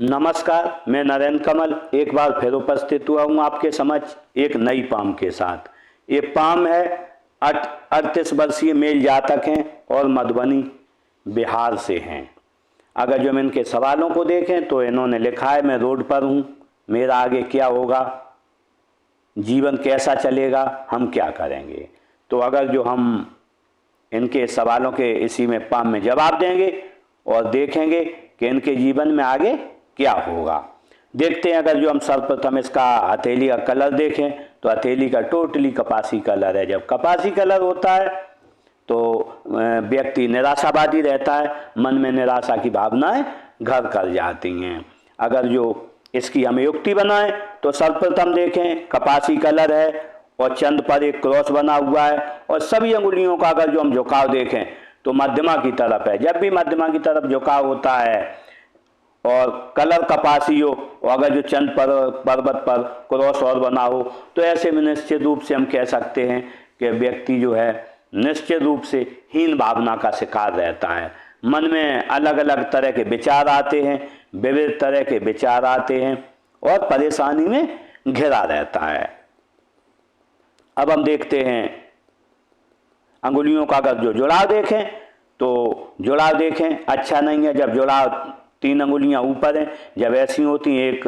नमस्कार, मैं नरेंद्र कमल एक बार फिर उपस्थित हुआ हूँ आपके समक्ष एक नई पाम के साथ। ये पाम है 38 वर्षीय मेल जातक हैं और मधुबनी बिहार से हैं। अगर जो हम इनके सवालों को देखें तो इन्होंने लिखा है, मैं रोड पर हूँ, मेरा आगे क्या होगा, जीवन कैसा चलेगा, हम क्या करेंगे। तो अगर जो हम इनके सवालों के इसी में पाम में जवाब देंगे और देखेंगे कि इनके जीवन में आगे क्या होगा। देखते हैं, अगर जो हम सर्वप्रथम इसका हथेली का कलर देखें तो हथेली का टोटली कपासी कलर है। जब कपासी कलर होता है तो व्यक्ति निराशावादी रहता है, मन में निराशा की भावनाएं घर कर जाती हैं। अगर जो इसकी हम युक्ति बनाएं तो सर्वप्रथम देखें कपासी कलर है और चंद पर एक क्रॉस बना हुआ है और सभी अंगुलियों का अगर जो हम झुकाव देखें तो मध्यमा की तरफ है। जब भी मध्यमा की तरफ झुकाव होता है और कलर कपासी हो और अगर जो चंद पर्वत पर क्रॉस और बना हो तो ऐसे में निश्चित रूप से हम कह सकते हैं कि व्यक्ति जो है निश्चित रूप से हीन भावना का शिकार रहता है। मन में अलग अलग तरह के विचार आते हैं, विविध तरह के विचार आते हैं और परेशानी में घिरा रहता है। अब हम देखते हैं अंगुलियों का अगर जो जुड़ाव देखें तो जुड़ाव देखें अच्छा नहीं है। जब जुड़ाव 3 अंगुलियां ऊपर हैं, जब ऐसी होती एक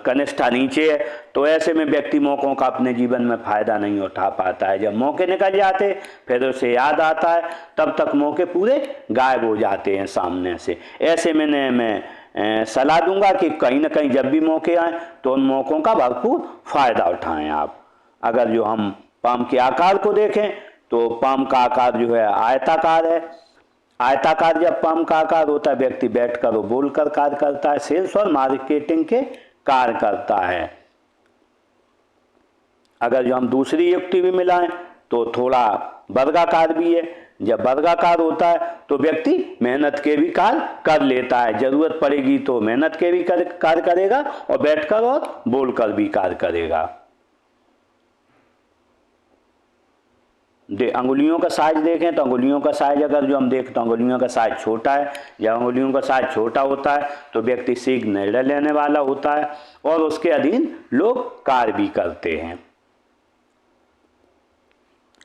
कनिष्ठा नीचे है तो ऐसे में व्यक्ति मौकों का अपने जीवन में फायदा नहीं उठा पाता है। जब मौके निकल जाते फिर उसे याद आता है, तब तक मौके पूरे गायब हो जाते हैं सामने से। ऐसे में मैं सलाह दूंगा कि कहीं ना कहीं जब भी मौके आए तो उन मौकों का भरपूर फायदा उठाएं आप। अगर जो हम पाम के आकार को देखें तो पाम का आकार जो है आयताकार है। आयताकार जब पाम का आकार होता है, व्यक्ति बैठकर वो बोलकर कार्य करता है, सेल्स और मार्केटिंग के कार्य करता है। अगर जो हम दूसरी युक्ति भी मिलाएं तो थोड़ा वर्गाकार भी है। जब वर्गाकार होता है तो व्यक्ति मेहनत के भी कार्य कर लेता है, जरूरत पड़ेगी तो मेहनत के भी कार्य करेगा और बैठकर और बोलकर भी कार्य करेगा। अंगुलियों का साइज देखें तो अंगुलियों का साइज अगर जो हम देखें तो अंगुलियों का साइज छोटा है। जब अंगुलियों का साइज छोटा होता है तो व्यक्ति शीघ्र निर्णय लेने वाला होता है और उसके अधीन लोग कार्य भी करते हैं।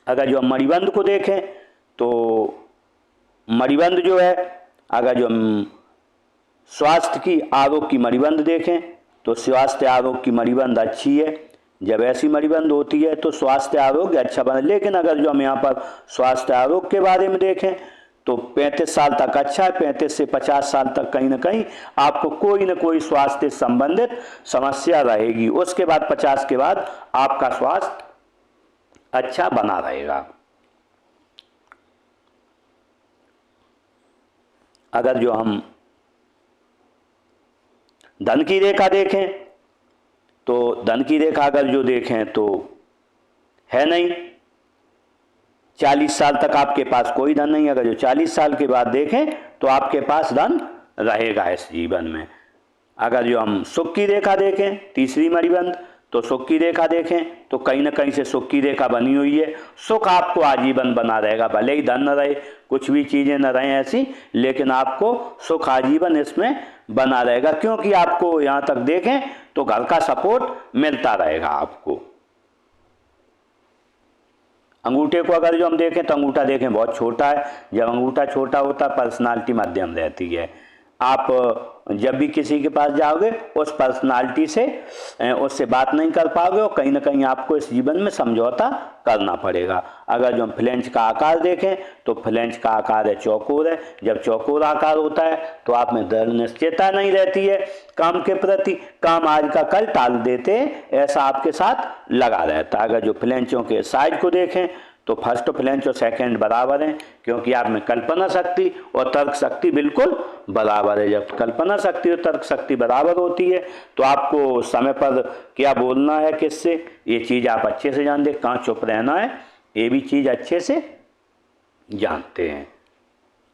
अगर जो हम मणिबंध को देखें तो मणिबंध जो है, अगर जो हम स्वास्थ्य की आरोग्य की मणिबंध देखें तो स्वास्थ्य आरोग्य की मणिबंध अच्छी है। जब ऐसी मणिबंध होती है तो स्वास्थ्य आरोग्य अच्छा बना। लेकिन अगर जो हम यहाँ पर स्वास्थ्य आरोग्य के बारे में देखें तो 35 साल तक अच्छा है, 35 से 50 साल तक कहीं ना कहीं आपको कोई ना कोई स्वास्थ्य संबंधित समस्या रहेगी। उसके बाद 50 के बाद आपका स्वास्थ्य अच्छा बना रहेगा। अगर जो हम धन की रेखा देखें तो धन की रेखा अगर जो देखें तो है नहीं, 40 साल तक आपके पास कोई धन नहीं। अगर जो 40 साल के बाद देखें तो आपके पास धन रहेगा इस जीवन में। अगर जो हम सुख की रेखा देखें, तीसरी मणिबंध, तो सुख की रेखा देखें तो कहीं ना कहीं से सुख की रेखा बनी हुई है। सुख आपको आजीवन बना रहेगा, भले ही धन न रहे, कुछ भी चीज़ें न रहें ऐसी, लेकिन आपको सुख आजीवन इसमें बना रहेगा, क्योंकि आपको यहाँ तक देखें तो घर का सपोर्ट मिलता रहेगा आपको। अंगूठे को अगर जो हम देखें तो अंगूठा देखें बहुत छोटा है। जब अंगूठा छोटा होता है पर्सनालिटी मध्यम रहती है। आप जब भी किसी के पास जाओगे उस पर्सनालिटी से उससे बात नहीं कर पाओगे और कहीं ना कहीं आपको इस जीवन में समझौता करना पड़ेगा। अगर जो हम फ्लेंच का आकार देखें तो फ्लेंच का आकार है चौकोर है। जब चौकोर आकार होता है तो आप में दृढ़ निश्चयता नहीं रहती है काम के प्रति, काम आज का कल टाल देते हैं, ऐसा आपके साथ लगा रहता है। अगर जो फ्लेंचों के साइज को देखें तो फर्स्ट फ्लेंच और सेकंड बराबर हैं, क्योंकि आप में कल्पना शक्ति और तर्क शक्ति बिल्कुल बराबर है। जब कल्पना शक्ति और तर्क शक्ति बराबर होती है तो आपको समय पर क्या बोलना है, किससे, ये चीज़ आप अच्छे से जानते हैं। कहाँ चुप रहना है ये भी चीज़ अच्छे से जानते हैं।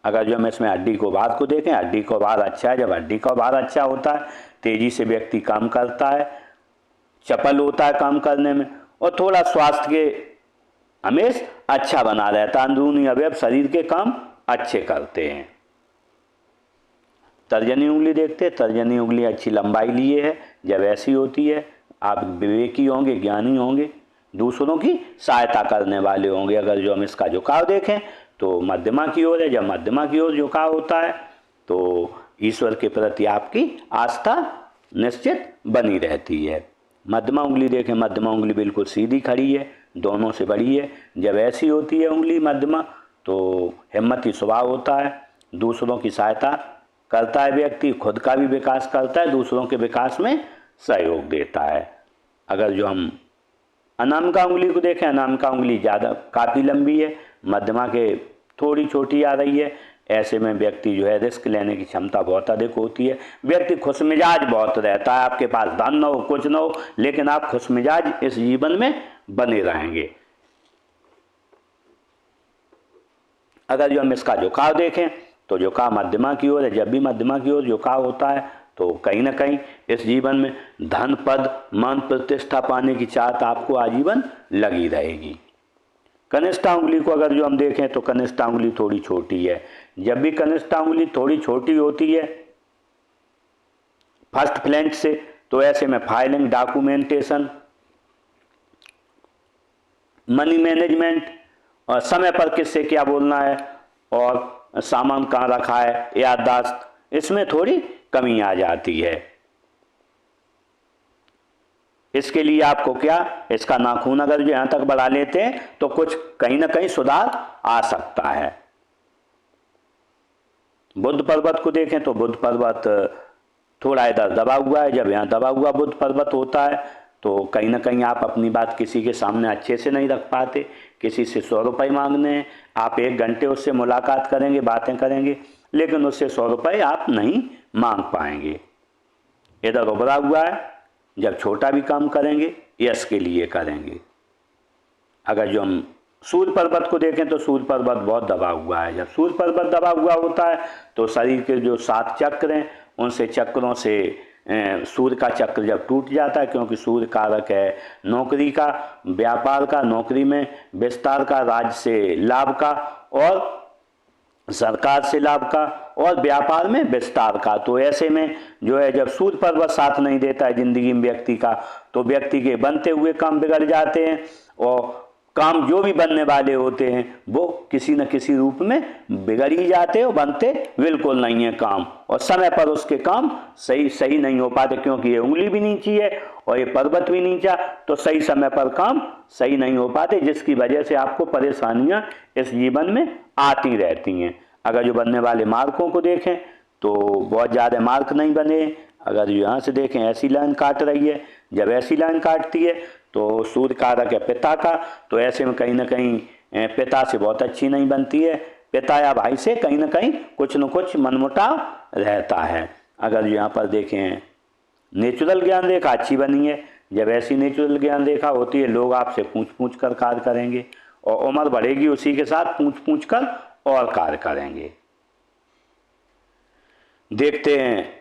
अगर जो हम इसमें हड्डी को भार को देखें, हड्डी को भार अच्छा है। जब हड्डी का भार अच्छा होता है तेजी से व्यक्ति काम करता है, चपल होता है काम करने में और थोड़ा स्वास्थ्य के हमेशा अच्छा बना रहता है। अंदरूनी अवयव शरीर के काम अच्छे करते हैं। तर्जनी उंगली देखते हैं, तर्जनी उंगली अच्छी लंबाई लिए है। जब ऐसी होती है आप विवेकी होंगे, ज्ञानी होंगे, दूसरों की सहायता करने वाले होंगे। अगर जो हम इसका झुकाव देखें तो मध्यमा की ओर है। जब मध्यमा की ओर झुकाव होता है तो ईश्वर के प्रति आपकी आस्था निश्चित बनी रहती है। मध्यमा उंगली देखें, मध्यमा उंगली बिल्कुल सीधी खड़ी है, दोनों से बड़ी है। जब ऐसी होती है उंगली मध्यमा तो हिम्मती स्वभाव होता है, दूसरों की सहायता करता है व्यक्ति, खुद का भी विकास करता है, दूसरों के विकास में सहयोग देता है। अगर जो हम अनामिका उंगली को देखें, अनामिका उंगली ज़्यादा काफ़ी लंबी है, मध्यमा के थोड़ी छोटी आ रही है। ऐसे में व्यक्ति जो है रिस्क लेने की क्षमता बहुत अधिक होती है। व्यक्ति खुश मिजाज बहुत रहता है, आपके पास धन न हो कुछ न हो, लेकिन आप खुश मिजाज इस जीवन में बने रहेंगे। अगर जो हम इसका झुकाव देखें तो झुकाव मध्यमा की ओर है। जब भी मध्यमा की ओर झुकाव होता है तो कहीं ना कहीं इस जीवन में धन, पद, मान, प्रतिष्ठा पाने की चाहत आपको आजीवन लगी रहेगी। कनिष्ठा उंगली को अगर जो हम देखें तो कनिष्ठा उंगली थोड़ी छोटी है। जब भी कनिष्ठा उंगली थोड़ी छोटी होती है फर्स्ट फ्लैंज से, तो ऐसे में फाइलिंग, डॉक्यूमेंटेशन, मनी मैनेजमेंट और समय पर किससे क्या बोलना है और सामान कहाँ रखा है, याददाश्त, इसमें थोड़ी कमी आ जाती है। इसके लिए आपको क्या, इसका नाखून अगर जो यहां तक बढ़ा लेते हैं तो कुछ कहीं ना कहीं सुधार आ सकता है। बुद्ध पर्वत को देखें तो बुद्ध पर्वत थोड़ा इधर दबा हुआ है। जब यहाँ दबा हुआ बुद्ध पर्वत होता है तो कहीं ना कहीं आप अपनी बात किसी के सामने अच्छे से नहीं रख पाते। किसी से 100 रुपये मांगने हैं, आप 1 घंटे उससे मुलाकात करेंगे, बातें करेंगे, लेकिन उससे 100 रुपये आप नहीं मांग पाएंगे। इधर उभरा हुआ है, जब छोटा भी काम करेंगे यश के लिए करेंगे। अगर जो हम सूर्य पर्वत को देखें तो सूर्य पर्वत बहुत दबा हुआ है। जब सूर्य पर्वत दबा हुआ होता है तो शरीर के जो 7 चक्र हैं उनसे चक्रों से सूर्य का चक्र जब टूट जाता है, क्योंकि सूर्य कारक है नौकरी का, व्यापार का, नौकरी में विस्तार का, राज्य से लाभ का और सरकार से लाभ का और व्यापार में विस्तार का। तो ऐसे में जो है जब सूर्य पर्वत साथ नहीं देता है जिंदगी में व्यक्ति का, तो व्यक्ति के बनते हुए काम बिगड़ जाते हैं और काम जो भी बनने वाले होते हैं वो किसी न किसी रूप में बिगड़ ही जाते हैं, बनते बिल्कुल नहीं है काम, और समय पर उसके काम सही नहीं हो पाते, क्योंकि ये उंगली भी नीची है और ये पर्वत भी नीचा, तो सही समय पर काम सही नहीं हो पाते, जिसकी वजह से आपको परेशानियां इस जीवन में आती रहती हैं। अगर जो बनने वाले मार्कों को देखें तो बहुत ज़्यादा मार्क नहीं बने। अगर यहाँ से देखें ऐसी लाइन काट रही है, जब ऐसी लाइन काटती है तो सूर्य कारक है पिता का, तो ऐसे में कहीं ना कहीं पिता से बहुत अच्छी नहीं बनती है, पिता या भाई से कहीं ना कहीं कुछ न कुछ मनमुटाव रहता है। अगर यहाँ पर देखें नेचुरल ज्ञान रेखा अच्छी बनी है, जब ऐसी नेचुरल ज्ञान रेखा होती है लोग आपसे पूछ कर कार्य करेंगे और उम्र बढ़ेगी उसी के साथ पूछ कर और कार्य करेंगे। देखते हैं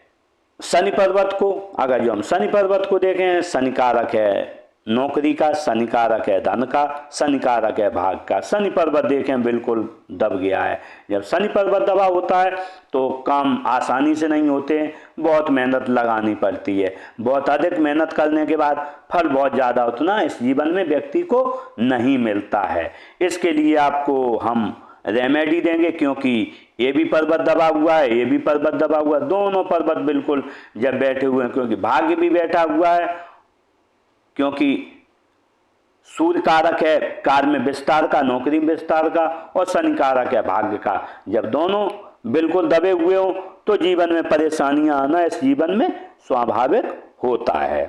शनि पर्वत को। अगर जो हम शनि पर्वत को देखें, शनि कारक है नौकरी का, शनि कारक है धन का, शनि कारक है भाग का। शनि पर्वत देखें बिल्कुल दब गया है। जब शनि पर्वत दबा होता है तो काम आसानी से नहीं होते हैं, बहुत मेहनत लगानी पड़ती है। बहुत अधिक मेहनत करने के बाद फल बहुत ज़्यादा उतना इस जीवन में व्यक्ति को नहीं मिलता है। इसके लिए आपको हम रेमेडी देंगे, क्योंकि ये भी पर्वत दबा हुआ है, ये भी पर्वत दबा हुआ है, दोनों पर्वत बिल्कुल जब बैठे हुए हैं, क्योंकि भाग्य भी बैठा हुआ है, क्योंकि सूर्य कारक है कार्य में विस्तार का, नौकरी में विस्तार का, और शनि कारक है भाग्य का। जब दोनों बिल्कुल दबे हुए हो तो जीवन में परेशानियां आना इस जीवन में स्वाभाविक होता है।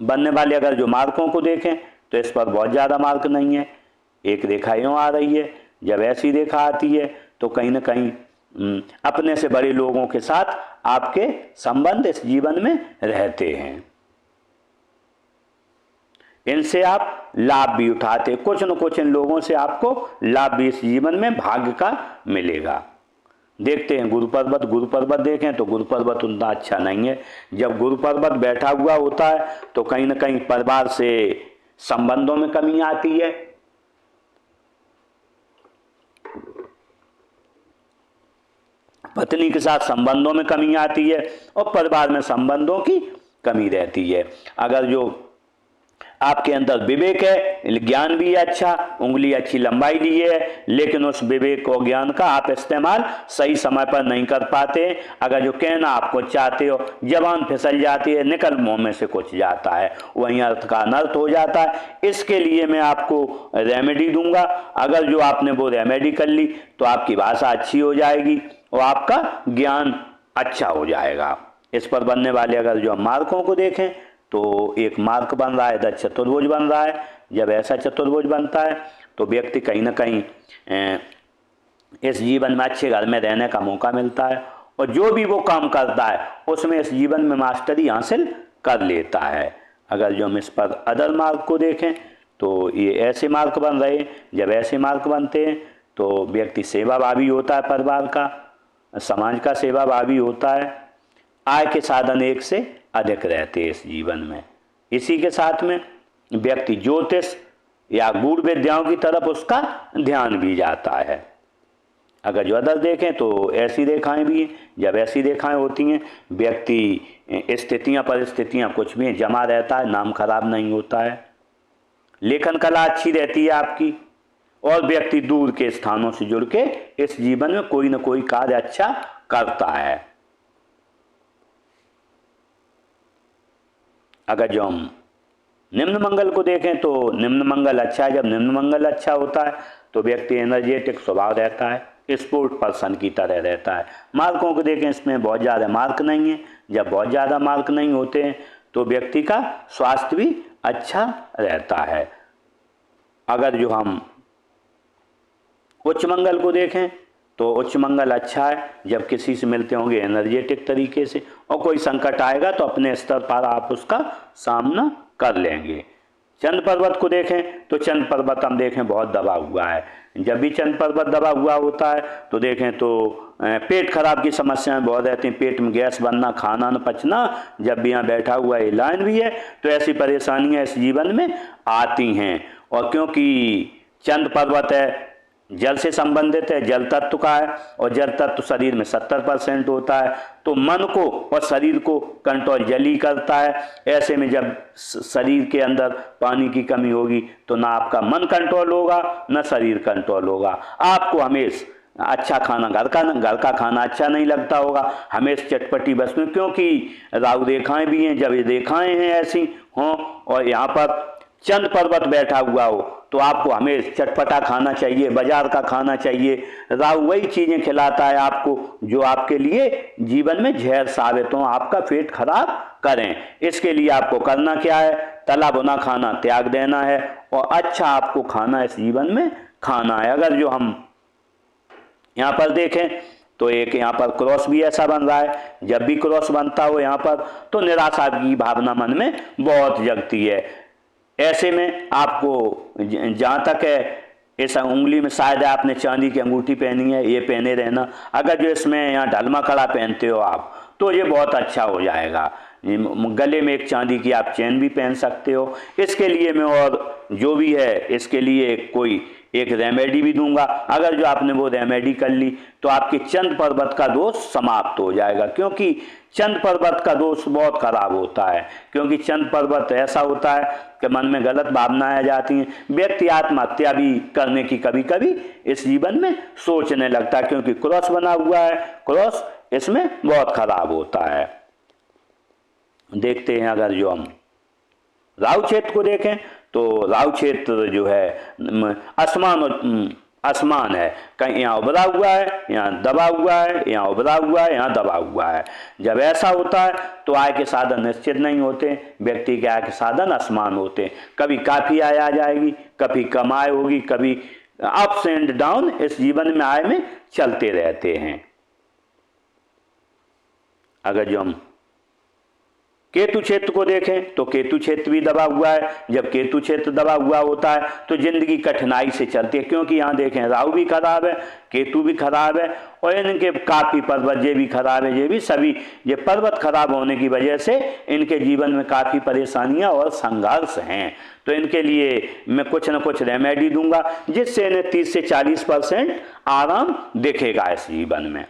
बनने वाले अगर जो मार्कों को देखें तो इस पर बहुत ज़्यादा मार्क नहीं है। एक रेखा यूँ आ रही है, जब ऐसी रेखा आती है तो कहीं ना कहीं अपने से बड़े लोगों के साथ आपके संबंध इस जीवन में रहते हैं, इनसे आप लाभ भी उठाते, कुछ न कुछ इन लोगों से आपको लाभ भी इस जीवन में भाग्य का मिलेगा। देखते हैं गुरु पर्वत। गुरु पर्वत देखें तो गुरु पर्वत उतना अच्छा नहीं है। जब गुरु पर्वत बैठा हुआ होता है तो कहीं ना कहीं परिवार से संबंधों में कमी आती है, पत्नी के साथ संबंधों में कमी आती है और परिवार में संबंधों की कमी रहती है। अगर जो आपके अंदर विवेक है, ज्ञान भी है अच्छा, उंगली अच्छी लंबाई लिए है, लेकिन उस विवेक और ज्ञान का आप इस्तेमाल सही समय पर नहीं कर पाते। अगर जो कहना आपको चाहते हो जबान फिसल जाती है, निकल मुंह में से कुछ जाता है, वहीं अर्थ का अनर्थ हो जाता है। इसके लिए मैं आपको रेमेडी दूंगा। अगर जो आपने वो रेमेडी कर ली तो आपकी भाषा अच्छी हो जाएगी और आपका ज्ञान अच्छा हो जाएगा। इस पर बनने वाले अगर जो हम मार्कों को देखें तो एक मार्क बन रहा है, इधर चतुर्भुज बन रहा है। जब ऐसा चतुर्भुज बनता है तो व्यक्ति कहीं ना कहीं इस जीवन में अच्छे घर में रहने का मौका मिलता है और जो भी वो काम करता है उसमें इस जीवन में मास्टरी हासिल कर लेता है। अगर जो हम इस पर अदर मार्क को देखें तो ये ऐसे मार्क बन रहे। जब ऐसे मार्क बनते हैं तो व्यक्ति सेवाभावी होता है, परिवार का, समाज का सेवाभावी होता है। आय के साधन एक से अधिक रहते हैं इस जीवन में। इसी के साथ में व्यक्ति ज्योतिष या गूढ़ विद्याओं की तरफ उसका ध्यान भी जाता है। अगर जो अदर देखें तो ऐसी रेखाएं भी हैं। जब ऐसी रेखाएं होती हैं व्यक्ति स्थितियां परिस्थितियां कुछ भी जमा रहता है, नाम खराब नहीं होता है, लेखन कला अच्छी रहती है आपकी और व्यक्ति दूर के स्थानों से जुड़ के इस जीवन में कोई ना कोई कार्य अच्छा करता है। अगर जो हम निम्न मंगल को देखें तो निम्न मंगल अच्छा है। जब निम्न मंगल अच्छा होता है तो व्यक्ति एनर्जेटिक स्वभाव रहता है, स्पोर्ट पर्सन की तरह रहता है। मार्कों को देखें, इसमें बहुत ज़्यादा मार्क नहीं है। जब बहुत ज़्यादा मार्क नहीं होते हैं तो व्यक्ति का स्वास्थ्य भी अच्छा रहता है। अगर जो हम उच्च मंगल को देखें तो उच्च मंगल अच्छा है। जब किसी से मिलते होंगे एनर्जेटिक तरीके से और कोई संकट आएगा तो अपने स्तर पर आप उसका सामना कर लेंगे। चंद्र पर्वत को देखें तो चंद्र पर्वत हम देखें बहुत दबा हुआ है। जब भी चंद्र पर्वत दबा हुआ होता है तो देखें तो पेट खराब की समस्याएं बहुत रहती हैं, पेट में गैस बनना, खाना न पचना। जब भी यहाँ बैठा हुआ एलाइन भी है तो ऐसी परेशानियां इस जीवन में आती हैं। और क्योंकि चंद्र पर्वत है, जल से संबंधित है, जल तत्व का है और जल तत्व शरीर में 70% होता है, तो मन को और शरीर को कंट्रोल जल ही करता है। ऐसे में जब शरीर के अंदर पानी की कमी होगी तो ना आपका मन कंट्रोल होगा ना शरीर कंट्रोल होगा। आपको हमेशा अच्छा खाना, घर का खाना अच्छा नहीं लगता होगा, हमेशा चटपटी वस्तुएं, क्योंकि राहु रेखाएं भी हैं। जब ये रेखाएं हैं ऐसी हों और यहाँ पर चंद्र पर्वत बैठा हुआ हो तो आपको हमेशा चटपटा खाना चाहिए, बाजार का खाना चाहिए। राहु वही चीजें खिलाता है आपको जो आपके लिए जीवन में जहर साबित हो, आपका पेट खराब करें। इसके लिए आपको करना क्या है, तला भुना खाना त्याग देना है और अच्छा आपको खाना इस जीवन में खाना है। अगर जो हम यहाँ पर देखें तो एक यहाँ पर क्रॉस भी ऐसा बन रहा है। जब भी क्रॉस बनता हो यहाँ पर तो निराशा की भावना मन में बहुत जगती है। ऐसे में आपको जहाँ तक है इस उंगली में शायद आपने चांदी की अंगूठी पहनी है, ये पहने रहना। अगर जो इसमें यहाँ ढलमा कड़ा पहनते हो आप तो ये बहुत अच्छा हो जाएगा। गले में एक चांदी की आप चेन भी पहन सकते हो। इसके लिए मैं और जो भी है इसके लिए कोई एक रेमेडी भी दूंगा। अगर जो आपने वो रेमेडी कर ली तो आपके चंद्र पर्वत का दोष समाप्त हो जाएगा, क्योंकि चंद्र पर्वत का दोष बहुत खराब होता है। क्योंकि चंद्र पर्वत ऐसा होता है कि मन में गलत भावनाएं आ जाती हैं, व्यक्ति आत्महत्या भी करने की कभी कभी इस जीवन में सोचने लगता है, क्योंकि क्रॉस बना हुआ है। क्रॉस इसमें बहुत खराब होता है। देखते हैं अगर जो हम राहु क्षेत्र को देखें तो राहु क्षेत्र जो है आसमान है, कहीं यहाँ उभरा हुआ है, यहाँ दबा हुआ है, यहाँ उभरा हुआ है, यहाँ दबा हुआ है। जब ऐसा होता है तो आय के साधन निश्चित नहीं होते। व्यक्ति के आय के साधन आसमान होते हैं। कभी काफी आय आ जाएगी, कभी कम आय होगी, कभी अप्स एंड डाउन इस जीवन में आय में चलते रहते हैं। अगर जो हम केतु क्षेत्र को देखें तो केतु क्षेत्र भी दबा हुआ है। जब केतु क्षेत्र दबा हुआ होता है तो जिंदगी कठिनाई से चलती है, क्योंकि यहाँ देखें राहु भी खराब है, केतु भी खराब है और इनके काफी पर्वत ये भी खराब है। ये भी सभी ये पर्वत खराब होने की वजह से इनके जीवन में काफी परेशानियां और संघर्ष हैं। तो इनके लिए मैं कुछ न कुछ रेमेडी दूंगा जिससे इन्हें 30 से 40% आराम दिखेगा इस जीवन में।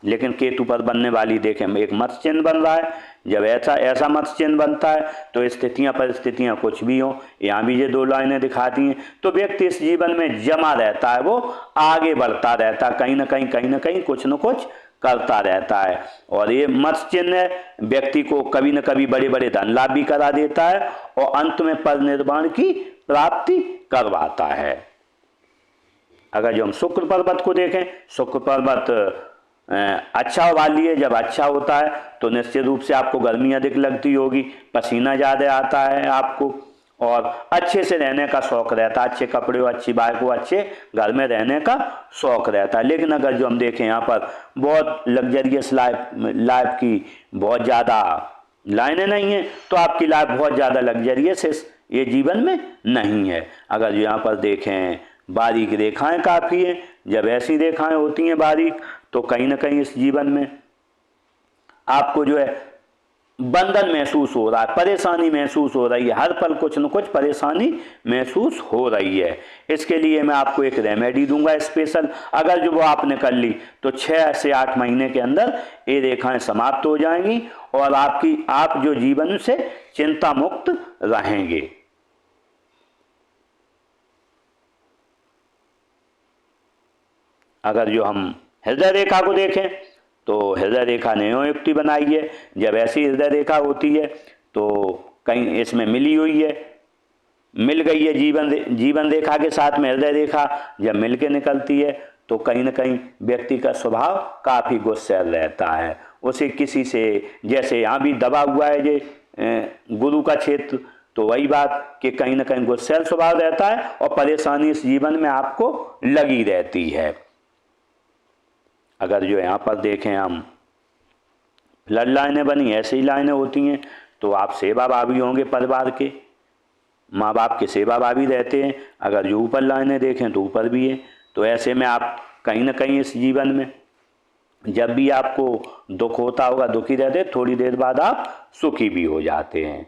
लेकिन केतु पर बनने वाली देखें एक मत्स्य चिन्ह बन रहा है। जब ऐसा मत्स्य चिन्ह बनता है तो स्थितियां परिस्थितियां कुछ भी हो, यहाँ भी ये 2 लाइनें दिखाती हैं, तो व्यक्ति इस जीवन में जमा रहता है, वो आगे बढ़ता रहता है, कहीं ना कहीं कुछ न कुछ करता रहता है। और ये मत्स्य चिन्ह व्यक्ति को कभी न कभी बड़े बड़े धन लाभ भी करा देता है और अंत में परिनिर्वाण की प्राप्ति करवाता है। अगर जो हम शुक्र पर्वत को देखें, शुक्र पर्वत अच्छा वाली है। जब अच्छा होता है तो निश्चित रूप से आपको गर्मी अधिक लगती होगी, पसीना ज़्यादा आता है आपको, और अच्छे से रहने का शौक रहता है, अच्छे कपड़े और अच्छी बाइक को अच्छे घर में रहने का शौक रहता है। लेकिन अगर जो हम देखें यहाँ पर बहुत लग्जरियस लाइफ की बहुत ज़्यादा लाइनें नहीं हैं, तो आपकी लाइफ बहुत ज़्यादा लग्जरियस ये जीवन में नहीं है। अगर जो यहाँ पर देखें बारीक रेखाएं काफ़ी हैं, जब ऐसी रेखाएं होती हैं बारीक, तो कहीं ना कहीं इस जीवन में आपको जो है बंधन महसूस हो रहा है, परेशानी महसूस हो रही है, हर पल कुछ न कुछ परेशानी महसूस हो रही है। इसके लिए मैं आपको एक रेमेडी दूंगा स्पेशल। अगर जो वो आपने कर ली तो 6 से 8 महीने के अंदर ये रेखाएं समाप्त हो जाएंगी और आप जो जीवन से चिंता मुक्त रहेंगे। अगर जो हम हृदय रेखा को देखें तो हृदय रेखा ने यूं युक्ति बनाई है। जब ऐसी हृदय रेखा होती है तो कहीं इसमें मिली हुई है, मिल गई है जीवन रेखा के साथ में हृदय रेखा जब मिल के निकलती है तो कहीं ना कहीं व्यक्ति का स्वभाव काफ़ी गुस्सैल रहता है। उसे किसी से, जैसे यहाँ भी दबा हुआ है ये गुरु का क्षेत्र, तो वही बात कि कहीं ना कहीं गुस्सैल स्वभाव रहता है और परेशानी इस जीवन में आपको लगी रहती है। अगर जो यहाँ पर देखें हम ब्लड लाइनें बनी ऐसी ही लाइनें होती हैं, तो आप सेवाभावी होंगे, परिवार के माँ बाप के सेवाभावी रहते हैं। अगर जो ऊपर लाइनें देखें तो ऊपर भी है, तो ऐसे में आप कहीं ना कहीं इस जीवन में जब भी आपको दुख होता होगा दुखी रहते, थोड़ी देर बाद आप सुखी भी हो जाते हैं।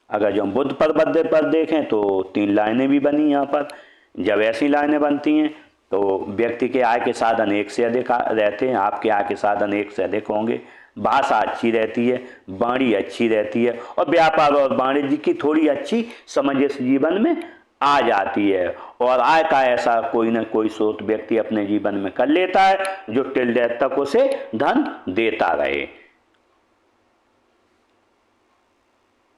अगर जो हम बुध पर्वत पर देखें तो 3 लाइनें भी बनी यहाँ पर। जब ऐसी लाइनें बनती हैं तो व्यक्ति के आय के साधन एक से अधिक रहते हैं, आपके आय के साधन एक से अधिक होंगे, भाषा अच्छी रहती है, वाणी अच्छी रहती है और व्यापार और वाणिज्य की थोड़ी अच्छी समझ इस जीवन में आ जाती है। और आय का ऐसा कोई ना कोई स्रोत व्यक्ति अपने जीवन में कर लेता है जो टिल डेथ तक उसे धन देता रहे।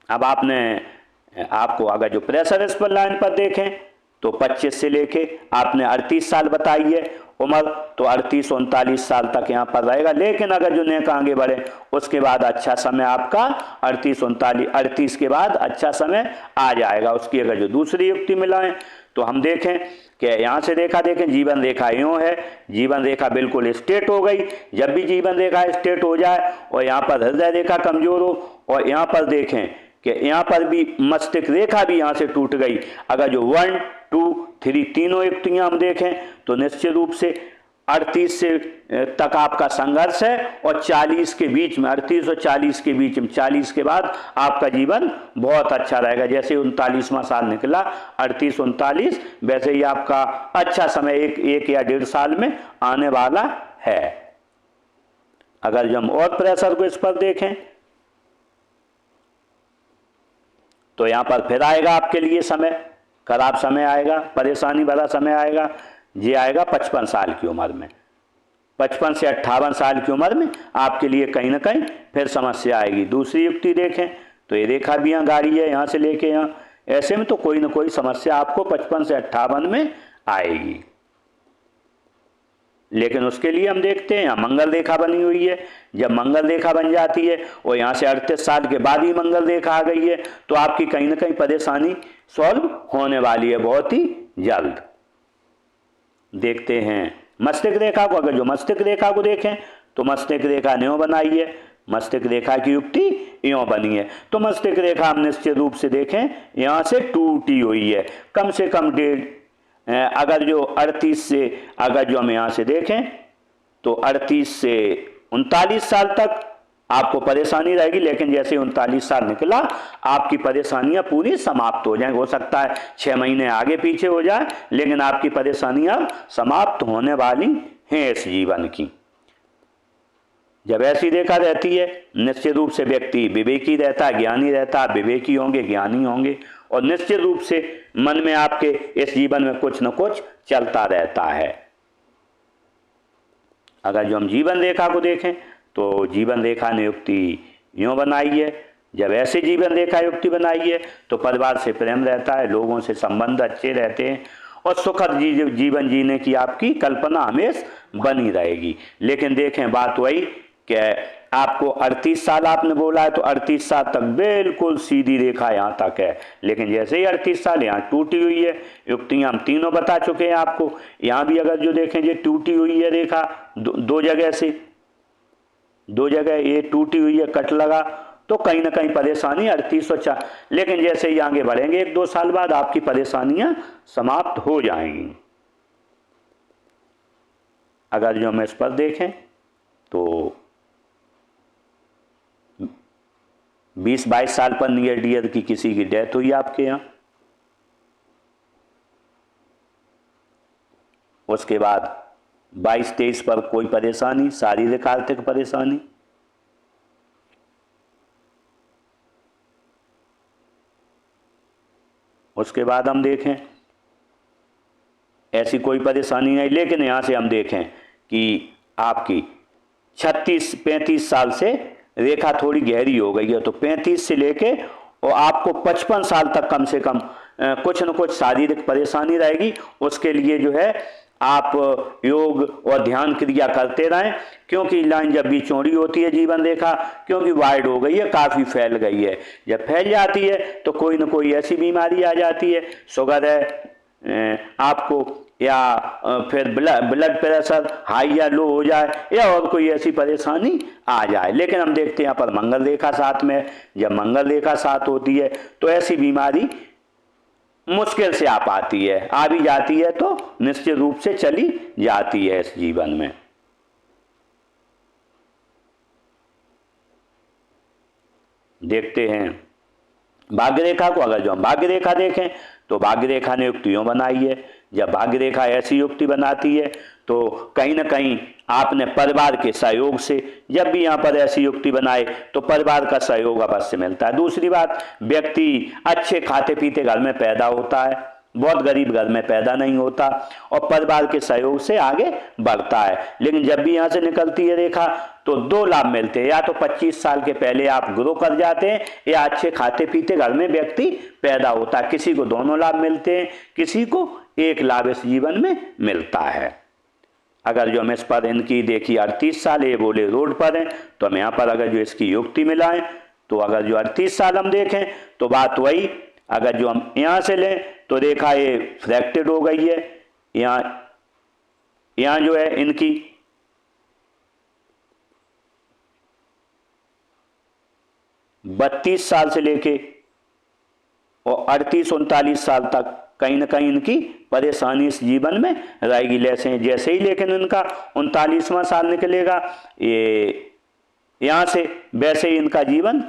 अब आपको अगर जो प्रेशर इस पर लाइन पर देखें तो 25 से लेके आपने 38 साल बताई है उम्र, तो 38-39 साल तक यहाँ पर रहेगा। लेकिन अगर जो नेक आगे बढ़े उसके बाद अच्छा समय आपका 38 के बाद अच्छा समय आ जाएगा। उसकी अगर जो दूसरी युक्ति मिलाएं तो हम देखें कि यहाँ से रेखा देखें, जीवन रेखा यूँ है, जीवन रेखा बिल्कुल स्ट्रेट हो गई। जब भी जीवन रेखा स्ट्रेट हो जाए और यहाँ पर हृदय रेखा कमजोर हो और यहाँ पर देखें कि यहाँ पर भी मस्तिष्क रेखा भी यहाँ से टूट गई, अगर जो 1, 2, 3 तीनों युक्तियाँ हम देखें तो निश्चित रूप से 38 से तक आपका संघर्ष है और 40 के बीच में, 38 और 40 के बीच में, 40 के बाद आपका जीवन बहुत अच्छा रहेगा। जैसे 39वां साल निकला 38-39, वैसे ही आपका अच्छा समय एक या 1.5 साल में आने वाला है। अगर जो हम और प्रेशर को इस पर देखें तो यहाँ पर फिर आएगा आपके लिए समय, खराब समय आएगा, परेशानी भरा समय आएगा। ये आएगा 55 साल की उम्र में, 55 से 58 साल की उम्र में आपके लिए कहीं ना कहीं फिर समस्या आएगी। दूसरी युक्ति देखें तो ये रेखा भी यहाँ गाड़ी है, यहाँ से लेके यहाँ, ऐसे में तो कोई ना कोई समस्या आपको 55 से 58 में आएगी। लेकिन उसके लिए हम देखते हैं यहाँ मंगल रेखा बनी हुई है। जब मंगल रेखा बन जाती है और यहाँ से 38 साल के बाद ही मंगल रेखा आ गई है तो आपकी कहीं ना कहीं परेशानी सॉल्व होने वाली है बहुत ही जल्द। देखते हैं मस्तिष्क रेखा को। अगर जो मस्तिष्क रेखा को देखें तो मस्तिष्क रेखा ने यूँ बनाई है, मस्तिष्क रेखा की युक्ति यूँ बनी है। तो मस्तिष्क रेखा हम निश्चित रूप से देखें यहाँ से टूटी हुई है, कम से कम 1.5, अगर जो 38 से, अगर जो हम यहाँ से देखें तो 38 से 39 साल तक आपको परेशानी रहेगी। लेकिन जैसे 39 साल निकला आपकी परेशानियां पूरी समाप्त हो जाएं। हो सकता है 6 महीने आगे पीछे हो जाए, लेकिन आपकी परेशानियां समाप्त होने वाली हैं इस जीवन की। जब ऐसी रेखा रहती है निश्चित रूप से व्यक्ति विवेकी रहता है, ज्ञानी रहता है, विवेकी होंगे, ज्ञानी होंगे, और निश्चित रूप से मन में आपके इस जीवन में कुछ न कुछ चलता रहता है। अगर जो हम जीवन रेखा को देखें तो जीवन रेखा ने युक्ति यूँ बनाई है, जब ऐसे जीवन रेखा युक्ति बनाई है तो परिवार से प्रेम रहता है, लोगों से संबंध अच्छे रहते हैं और सुखद जीवन जीने की आपकी कल्पना हमेशा बनी रहेगी। लेकिन देखें बात वही कि आपको 38 साल आपने बोला है तो 38 साल तक बिल्कुल सीधी रेखा यहाँ तक है, लेकिन जैसे ही 38 साल यहाँ टूटी हुई है, युक्तियाँ हम तीनों बता चुके हैं आपको। यहाँ भी अगर जो देखें ये टूटी हुई है रेखा दो जगह से, दो जगह ये टूटी हुई है, कट लगा, तो कहीं ना कहीं परेशानी 3804, लेकिन जैसे ही आगे बढ़ेंगे 1-2 साल बाद आपकी परेशानियां समाप्त हो जाएंगी। अगर जो हम इस पर देखें तो 20-22 साल पर नियर डियर की किसी की डेथ हुई आपके यहाँ, उसके बाद 22-23 पर कोई परेशानी, शारीरिक आर्थिक परेशानी, उसके बाद हम देखें ऐसी कोई परेशानी नहीं। लेकिन यहाँ से हम देखें कि आपकी 36-35 साल से रेखा थोड़ी गहरी हो गई है, तो 35 से लेके और आपको 55 साल तक कम से कम कुछ न कुछ शारीरिक परेशानी रहेगी। उसके लिए जो है आप योग और ध्यान क्रिया करते रहें, क्योंकि लाइन जब भी चौड़ी होती है जीवन रेखा, क्योंकि वाइड हो गई है, काफ़ी फैल गई है, जब फैल जाती है तो कोई न कोई ऐसी बीमारी आ जाती है, शुगर है आपको, या फिर ब्लड प्रेशर हाई या लो हो जाए, या और कोई ऐसी परेशानी आ जाए। लेकिन हम देखते हैं यहाँ पर मंगल रेखा साथ में, जब मंगल रेखा साथ होती है तो ऐसी बीमारी मुश्किल से आ पाती है, आ भी जाती है तो निश्चित रूप से चली जाती है इस जीवन में। देखते हैं भाग्य रेखा को। अगर जो हम भाग्य रेखा देखें तो भाग्य रेखा ने युक्तियों बनाई है। जब भाग्य रेखा ऐसी युक्ति बनाती है तो कहीं ना कहीं आपने परिवार के सहयोग से, जब भी यहाँ पर ऐसी युक्ति बनाए तो परिवार का सहयोग अवश्य मिलता है। दूसरी बात, व्यक्ति अच्छे खाते पीते घर में पैदा होता है, बहुत गरीब घर में पैदा नहीं होता, और परिवार के सहयोग से आगे बढ़ता है। लेकिन जब भी यहाँ से निकलती है रेखा तो 2 लाभ मिलते हैं, या तो 25 साल के पहले आप ग्रो कर जाते हैं, या अच्छे खाते पीते घर में व्यक्ति पैदा होता है। किसी को दोनों लाभ मिलते हैं, किसी को एक लाभ इस जीवन में मिलता है। अगर जो हम इस पर इनकी देखिए 38 साल, ये बोले रोड पर हैं, तो हम यहाँ पर अगर जो इसकी युक्ति मिलाएं तो अगर जो 38 साल हम देखें तो बात वही, अगर जो हम यहाँ से लें तो रेखा ये फ्रैक्टेड हो गई है, यहाँ जो है इनकी 32 साल से लेके और 38-39 साल तक कहीं ना कहीं इनकी परेशानी इस जीवन में रहेगी। जैसे ही लेकिन इनका 39वां साल निकलेगा ये यहाँ से, वैसे ही इनका जीवन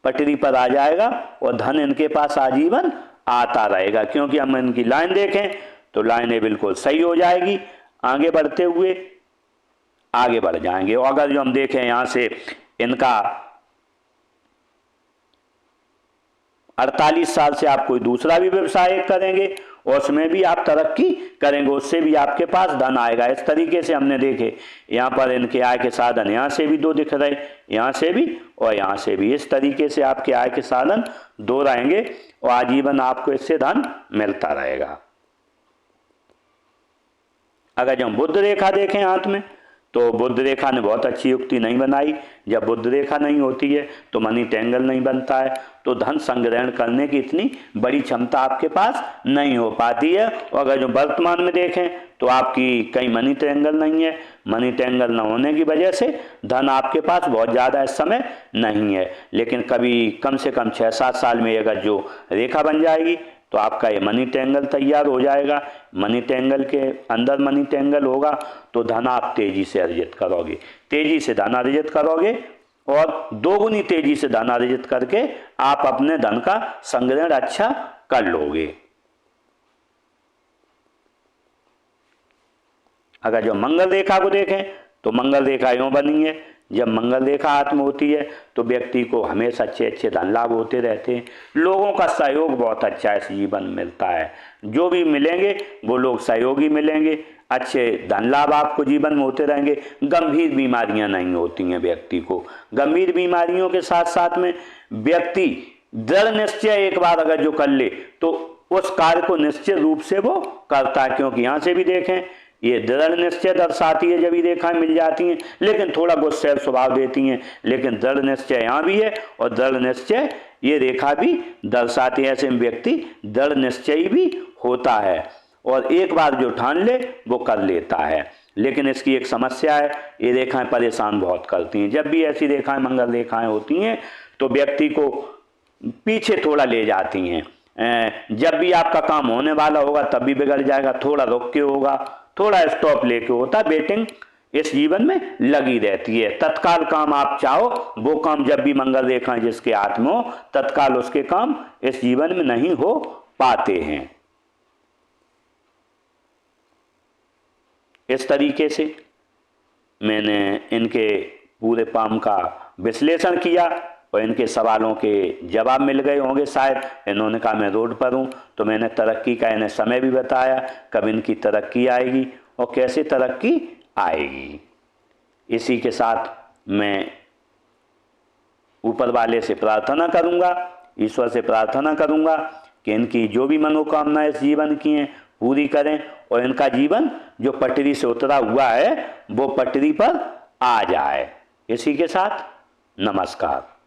पटरी पर आ जाएगा और धन इनके पास आजीवन आता रहेगा। क्योंकि हम इनकी लाइन देखें तो लाइनें बिल्कुल सही हो जाएगी, आगे बढ़ते हुए आगे बढ़ जाएंगे। और अगर जो हम देखें यहाँ से इनका 48 साल से आप कोई दूसरा भी व्यवसाय करेंगे और उसमें भी आप तरक्की करेंगे, उससे भी आपके पास धन आएगा। इस तरीके से हमने देखे यहाँ पर इनके आय के साधन, यहाँ से भी 2 दिख रहे, यहाँ से भी और यहाँ से भी। इस तरीके से आपके आय के साधन 2 रहेंगे और आजीवन आपको इससे धन मिलता रहेगा। अगर जब बुध रेखा देखें हाथ में तो बुध रेखा ने बहुत अच्छी युक्ति नहीं बनाई। जब बुध रेखा नहीं होती है तो मनी टेंगल नहीं बनता है, तो धन संग्रहण करने की इतनी बड़ी क्षमता आपके पास नहीं हो पाती है। और अगर जो वर्तमान में देखें तो आपकी कहीं मनी टेंगल नहीं है, मनी टेंगल न होने की वजह से धन आपके पास बहुत ज़्यादा इस समय नहीं है। लेकिन कभी कम से कम 6-7 साल में अगर जो रेखा बन जाएगी तो आपका ये मनी टेंगल तैयार हो जाएगा। मनी टेंगल के अंदर मनी टेंगल होगा तो धन आप तेजी से अर्जित करोगे, तेजी से धन अर्जित करोगे और 2 गुनी तेजी से धन अर्जित करके आप अपने धन का संग्रहण अच्छा कर लोगे। अगर जो मंगल रेखा को देखें तो मंगल रेखा यूं बनी है, जब मंगल रेखा हाथ में होती है तो व्यक्ति को हमेशा अच्छे अच्छे धन लाभ होते रहते हैं। लोगों का सहयोग बहुत अच्छा इस जीवन में मिलता है, जो भी मिलेंगे वो लोग सहयोगी मिलेंगे, अच्छे धन लाभ आपको जीवन में होते रहेंगे। गंभीर बीमारियां नहीं होती हैं व्यक्ति को। गंभीर बीमारियों के साथ साथ में व्यक्ति दृढ़ निश्चय एक बार अगर जो कर ले तो उस कार्य को निश्चित रूप से वो करता है, क्योंकि यहाँ से भी देखें ये दृढ़ निश्चय दर्शाती है, जब ये रेखाएं मिल जाती हैं, लेकिन थोड़ा गुस्सैल स्वभाव देती हैं, लेकिन दृढ़ निश्चय यहाँ भी है और दृढ़ निश्चय ये रेखा भी दर्शाती है। ऐसे में व्यक्ति दृढ़ निश्चयी भी होता है और एक बार जो ठान ले वो कर लेता है। लेकिन इसकी एक समस्या है, ये रेखाएं परेशान बहुत करती हैं। जब भी ऐसी रेखाएं मंगल रेखाएं होती हैं तो व्यक्ति को पीछे थोड़ा ले जाती हैं। जब भी आपका काम होने वाला होगा तब भी बिगड़ जाएगा, थोड़ा रुक के होगा, थोड़ा स्टॉप लेके होता, वेटिंग इस जीवन में लगी रहती है। तत्काल काम आप चाहो वो काम जब भी मंगल रेखाएं जिसके हाथ में हो तत्काल उसके काम इस जीवन में नहीं हो पाते हैं। इस तरीके से मैंने इनके पूरे पाम का विश्लेषण किया और इनके सवालों के जवाब मिल गए होंगे शायद। इन्होंने कहा मैं रोड पर हूँ, तो मैंने तरक्की का इन्हें समय भी बताया, कब इनकी तरक्की आएगी और कैसे तरक्की आएगी। इसी के साथ मैं ऊपर वाले से प्रार्थना करूँगा, ईश्वर से प्रार्थना करूँगा कि इनकी जो भी मनोकामनाएं इस जीवन की हैं पूरी करें और इनका जीवन जो पटरी से उतरा हुआ है वो पटरी पर आ जाए। इसी के साथ नमस्कार।